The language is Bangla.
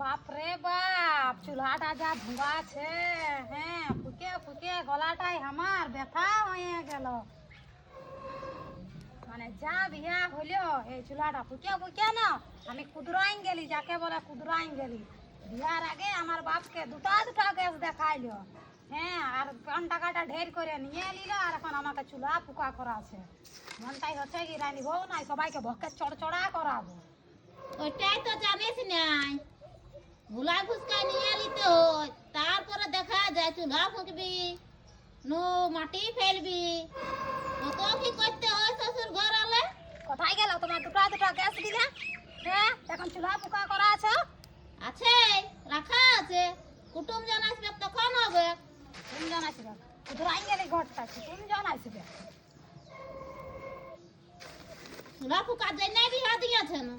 বাপরে বাপ, চুলাটা যা ধোঁয়া আছে। হ্যাঁ, ফুকে ফুকে গলাটাই আমার ব্যথা হয়ে গেল। মানে যা বিয়া হইলো এই চুলাটা ফুকে ফুকে না আমি কুদরাইন গেলি, যাকে বলে কুদরাইন গেলি। বিয়ার আগে আমার বাপকে দুটা দুটা গ্যাস দেখাইলো। হ্যাঁ, আর 5 টাকাটা ঢের করে নিয়ে নিল, আর এখন আমাকে চুলা ফুকা করা আছে। মনটাই হচ্ছে কি রানি বউ নাই, সবাইকে ভকে চড়চড়া করাবো। ওইটাই তো জানিস নাই, ভুলা ফুসকা নিয়ে নিতে হয়, তারপরে দেখা যায় চুলা ফুঁকবি, নো মাটি ফেলবি, কত কি করতে হয় শ্বশুর ঘর আলে। কোথায় গেল তোমার দুটা দুটা গ্যাস দিলে? হ্যাঁ, এখন চুলা ফুকা করা আছে। আছে, রাখা আছে, কুটুম জন আসবে তখন হবে। তিনজন আসবে, কুদরাইন গেলি ঘরটা, তিনজন আসবে। চুলা ফুকার জন্য বিহা দিয়েছে না।